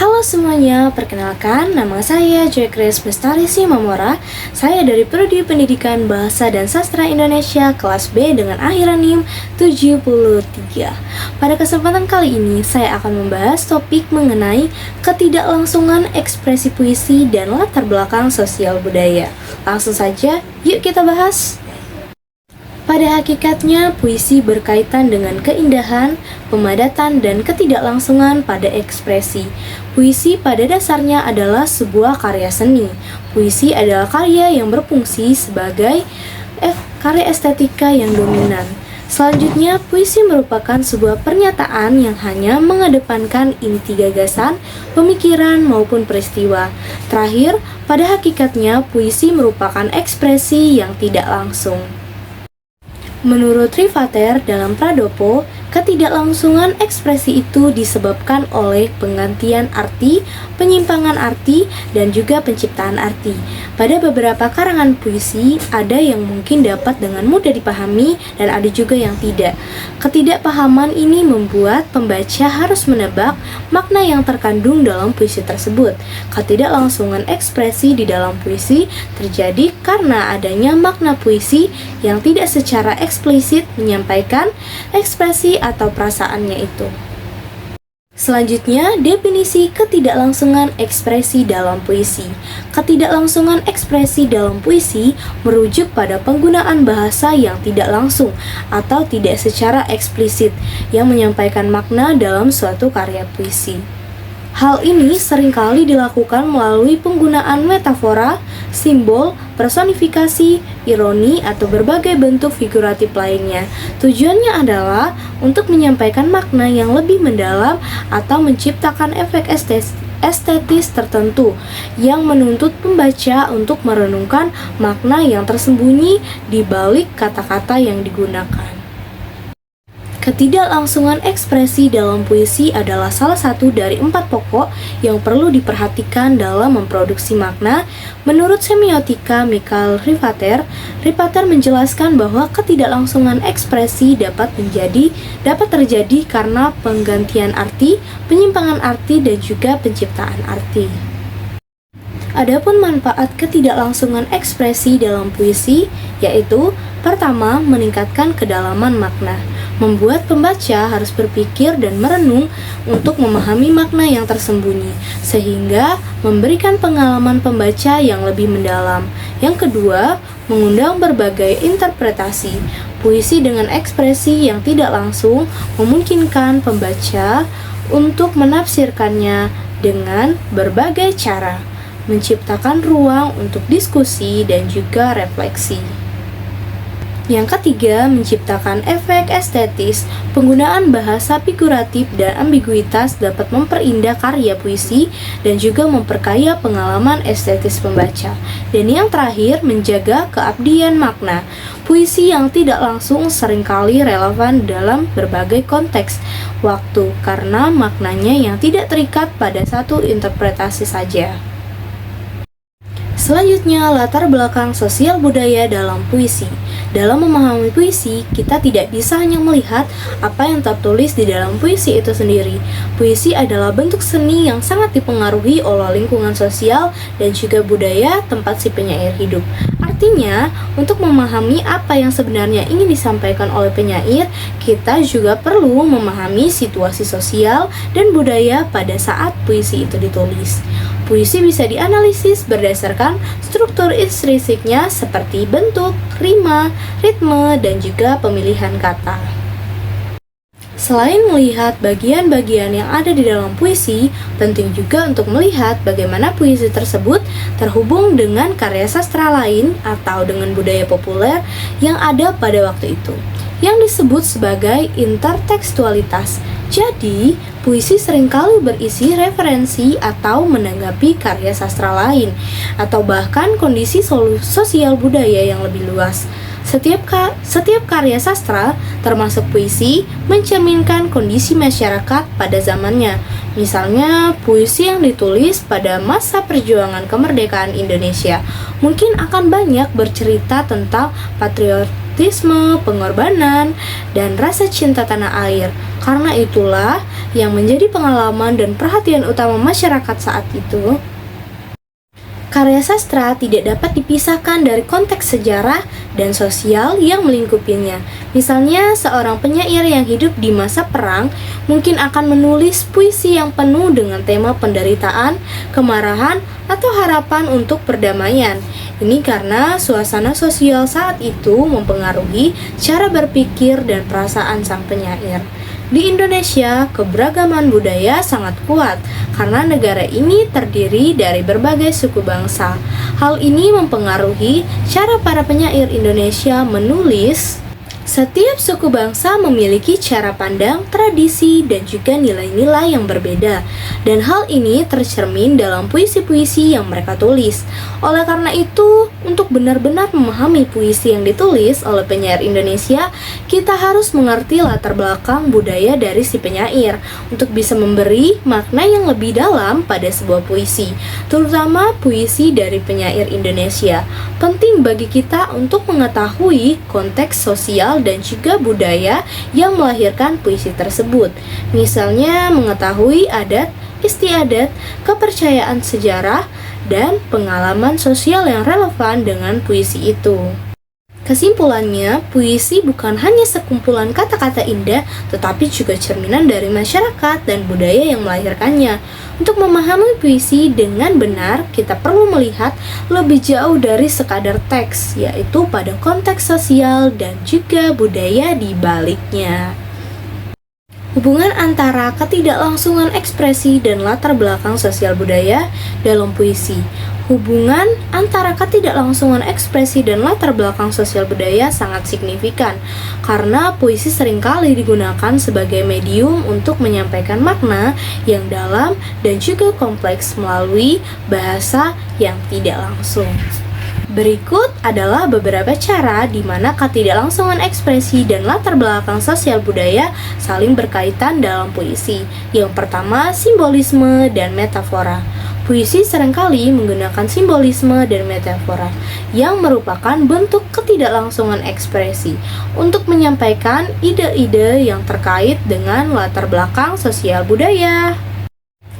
Halo semuanya, perkenalkan nama saya Joy Grace Bestari Simamora. Saya dari Prodi Pendidikan Bahasa dan Sastra Indonesia kelas B dengan akhiran NIM 73. Pada kesempatan kali ini, saya akan membahas topik mengenai ketidaklangsungan ekspresi puisi dan latar belakang sosial budaya. Langsung saja, yuk kita bahas. Pada hakikatnya, puisi berkaitan dengan keindahan, pemadatan, dan ketidaklangsungan pada ekspresi. Puisi pada dasarnya adalah sebuah karya seni. Puisi adalah karya yang berfungsi sebagai karya estetika yang dominan. Selanjutnya, puisi merupakan sebuah pernyataan yang hanya mengedepankan inti gagasan, pemikiran, maupun peristiwa. Terakhir, pada hakikatnya, puisi merupakan ekspresi yang tidak langsung. Menurut Rivater dalam Pradopo, ketidaklangsungan ekspresi itu disebabkan oleh penggantian arti, penyimpangan arti, dan juga penciptaan arti. Pada beberapa karangan puisi, ada yang mungkin dapat dengan mudah dipahami dan ada juga yang tidak. Ketidakpahaman ini membuat pembaca harus menebak makna yang terkandung dalam puisi tersebut. Ketidaklangsungan ekspresi di dalam puisi terjadi karena adanya makna puisi yang tidak secara eksplisit menyampaikan ekspresi atau perasaannya itu. Selanjutnya, definisi ketidaklangsungan ekspresi dalam puisi. Ketidaklangsungan ekspresi dalam puisi merujuk pada penggunaan bahasa yang tidak langsung atau tidak secara eksplisit yang menyampaikan makna dalam suatu karya puisi. Hal ini seringkali dilakukan melalui penggunaan metafora, simbol, personifikasi, ironi, atau berbagai bentuk figuratif lainnya. Tujuannya adalah untuk menyampaikan makna yang lebih mendalam atau menciptakan efek estetis tertentu yang menuntut pembaca untuk merenungkan makna yang tersembunyi di balik kata-kata yang digunakan. Ketidaklangsungan ekspresi dalam puisi adalah salah satu dari 4 pokok yang perlu diperhatikan dalam memproduksi makna. Menurut semiotika Michael Rivater menjelaskan bahwa ketidaklangsungan ekspresi dapat terjadi karena penggantian arti, penyimpangan arti, dan juga penciptaan arti. Adapun manfaat ketidaklangsungan ekspresi dalam puisi yaitu pertama, meningkatkan kedalaman makna. Membuat pembaca harus berpikir dan merenung untuk memahami makna yang tersembunyi, sehingga memberikan pengalaman pembaca yang lebih mendalam. Yang kedua, mengundang berbagai interpretasi. Puisi dengan ekspresi yang tidak langsung memungkinkan pembaca untuk menafsirkannya dengan berbagai cara, menciptakan ruang untuk diskusi dan juga refleksi. Yang ketiga, menciptakan efek estetis. Penggunaan bahasa figuratif dan ambiguitas dapat memperindah karya puisi dan juga memperkaya pengalaman estetis pembaca. Dan yang terakhir, menjaga keabdian makna. Puisi yang tidak langsung seringkali relevan dalam berbagai konteks waktu karena maknanya yang tidak terikat pada satu interpretasi saja. Selanjutnya, latar belakang sosial budaya dalam puisi. Dalam memahami puisi, kita tidak bisa hanya melihat apa yang tertulis di dalam puisi itu sendiri. Puisi adalah bentuk seni yang sangat dipengaruhi oleh lingkungan sosial dan juga budaya tempat si penyair hidup. Artinya, untuk memahami apa yang sebenarnya ingin disampaikan oleh penyair, kita juga perlu memahami situasi sosial dan budaya pada saat puisi itu ditulis. Puisi bisa dianalisis berdasarkan struktur intrinsiknya seperti bentuk, rima, ritme, dan juga pemilihan kata. Selain melihat bagian-bagian yang ada di dalam puisi, penting juga untuk melihat bagaimana puisi tersebut terhubung dengan karya sastra lain atau dengan budaya populer yang ada pada waktu itu, yang disebut sebagai intertekstualitas. Jadi, puisi seringkali berisi referensi atau menanggapi karya sastra lain, atau bahkan kondisi sosial budaya yang lebih luas. Setiap karya sastra, termasuk puisi, mencerminkan kondisi masyarakat pada zamannya. Misalnya, puisi yang ditulis pada masa perjuangan kemerdekaan Indonesia mungkin akan banyak bercerita tentang patriotisme, pengorbanan, dan rasa cinta tanah air. Karena itulah yang menjadi pengalaman dan perhatian utama masyarakat saat itu. Karya sastra tidak dapat dipisahkan dari konteks sejarah dan sosial yang melingkupinya. Misalnya, seorang penyair yang hidup di masa perang mungkin akan menulis puisi yang penuh dengan tema penderitaan, kemarahan, atau harapan untuk perdamaian. Ini karena suasana sosial saat itu mempengaruhi cara berpikir dan perasaan sang penyair. Di Indonesia, keberagaman budaya sangat kuat karena negara ini terdiri dari berbagai suku bangsa. Hal ini mempengaruhi cara para penyair Indonesia menulis. Setiap suku bangsa memiliki cara pandang, tradisi, dan juga nilai-nilai yang berbeda. Dan hal ini tercermin dalam puisi-puisi yang mereka tulis. Oleh karena itu, untuk benar-benar memahami puisi yang ditulis oleh penyair Indonesia, kita harus mengerti latar belakang budaya dari si penyair untuk bisa memberi makna yang lebih dalam pada sebuah puisi, terutama puisi dari penyair Indonesia. Penting bagi kita untuk mengetahui konteks sosial dan juga budaya yang melahirkan puisi tersebut. Misalnya mengetahui adat, istiadat, kepercayaan sejarah, dan pengalaman sosial yang relevan dengan puisi itu. Kesimpulannya, puisi bukan hanya sekumpulan kata-kata indah, tetapi juga cerminan dari masyarakat dan budaya yang melahirkannya. Untuk memahami puisi dengan benar, kita perlu melihat lebih jauh dari sekadar teks, yaitu pada konteks sosial dan juga budaya di baliknya. Hubungan antara ketidaklangsungan ekspresi dan latar belakang sosial budaya dalam puisi. Hubungan antara ketidaklangsungan ekspresi dan latar belakang sosial budaya sangat signifikan karena puisi seringkali digunakan sebagai medium untuk menyampaikan makna yang dalam dan juga kompleks melalui bahasa yang tidak langsung. Berikut adalah beberapa cara di mana ketidaklangsungan ekspresi dan latar belakang sosial budaya saling berkaitan dalam puisi. Yang pertama, simbolisme dan metafora. Puisi seringkali menggunakan simbolisme dan metafora yang merupakan bentuk ketidaklangsungan ekspresi untuk menyampaikan ide-ide yang terkait dengan latar belakang sosial budaya.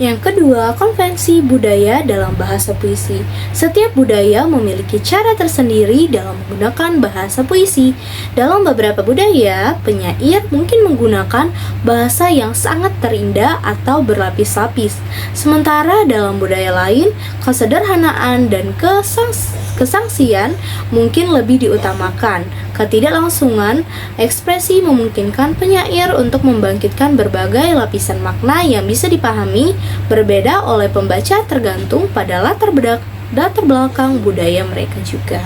Yang kedua, konvensi budaya dalam bahasa puisi. Setiap budaya memiliki cara tersendiri dalam menggunakan bahasa puisi. Dalam beberapa budaya, penyair mungkin menggunakan bahasa yang sangat terindah atau berlapis-lapis. Sementara dalam budaya lain, kesederhanaan dan kesangsian mungkin lebih diutamakan. Ketidaklangsungan ekspresi memungkinkan penyair untuk membangkitkan berbagai lapisan makna yang bisa dipahami berbeda oleh pembaca tergantung pada latar belakang budaya mereka juga.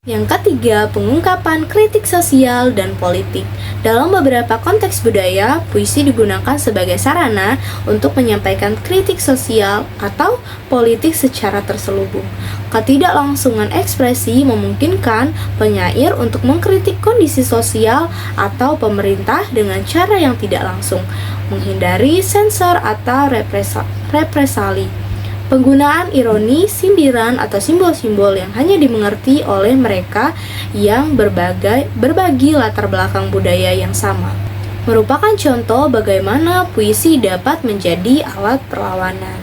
Yang ketiga, pengungkapan kritik sosial dan politik. Dalam beberapa konteks budaya, puisi digunakan sebagai sarana untuk menyampaikan kritik sosial atau politik secara terselubung. Ketidaklangsungan ekspresi memungkinkan penyair untuk mengkritik kondisi sosial atau pemerintah dengan cara yang tidak langsung, menghindari sensor atau represali. Penggunaan ironi, sindiran, atau simbol-simbol yang hanya dimengerti oleh mereka yang berbagi latar belakang budaya yang sama merupakan contoh bagaimana puisi dapat menjadi alat perlawanan.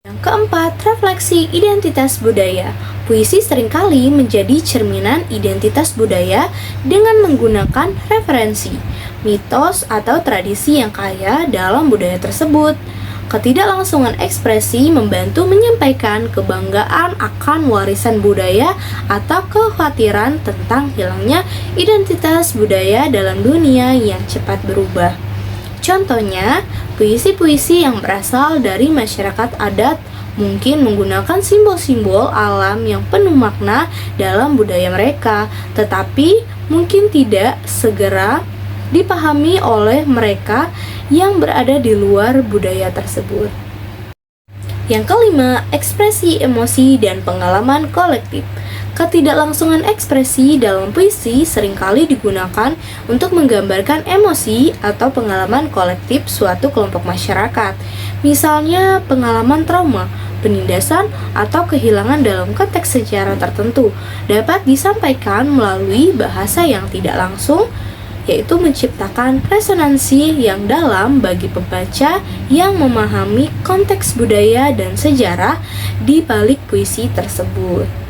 Yang keempat, refleksi identitas budaya. Puisi seringkali menjadi cerminan identitas budaya dengan menggunakan referensi, mitos, atau tradisi yang kaya dalam budaya tersebut. Ketidaklangsungan ekspresi membantu menyampaikan kebanggaan akan warisan budaya atau kekhawatiran tentang hilangnya identitas budaya dalam dunia yang cepat berubah. Contohnya, puisi-puisi yang berasal dari masyarakat adat mungkin menggunakan simbol-simbol alam yang penuh makna dalam budaya mereka, tetapi mungkin tidak segera dipahami oleh mereka yang berada di luar budaya tersebut. Yang kelima, ekspresi emosi dan pengalaman kolektif. Ketidaklangsungan ekspresi dalam puisi seringkali digunakan untuk menggambarkan emosi atau pengalaman kolektif suatu kelompok masyarakat. Misalnya, pengalaman trauma, penindasan, atau kehilangan dalam konteks sejarah tertentu dapat disampaikan melalui bahasa yang tidak langsung, yaitu menciptakan resonansi yang dalam bagi pembaca yang memahami konteks budaya dan sejarah di balik puisi tersebut.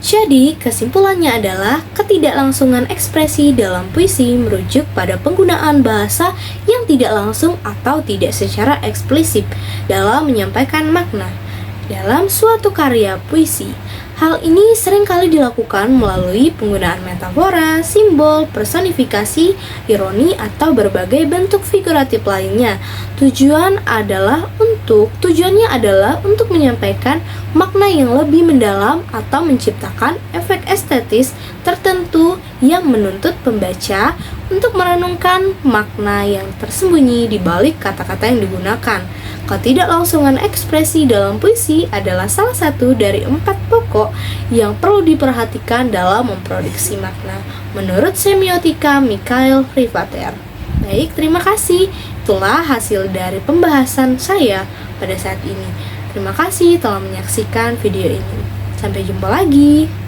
Jadi, kesimpulannya adalah ketidaklangsungan ekspresi dalam puisi merujuk pada penggunaan bahasa yang tidak langsung atau tidak secara eksplisit dalam menyampaikan makna dalam suatu karya puisi. Hal ini seringkali dilakukan melalui penggunaan metafora, simbol, personifikasi, ironi, atau berbagai bentuk figuratif lainnya. Tujuannya adalah untuk menyampaikan makna yang lebih mendalam atau menciptakan efek estetis tertentu yang menuntut pembaca untuk merenungkan makna yang tersembunyi di balik kata-kata yang digunakan. Ketidaklangsungan ekspresi dalam puisi adalah salah satu dari 4 pokok yang perlu diperhatikan dalam memproduksi makna, menurut semiotika Mikhail Rivater. Baik, terima kasih. Itulah hasil dari pembahasan saya pada saat ini. Terima kasih telah menyaksikan video ini. Sampai jumpa lagi.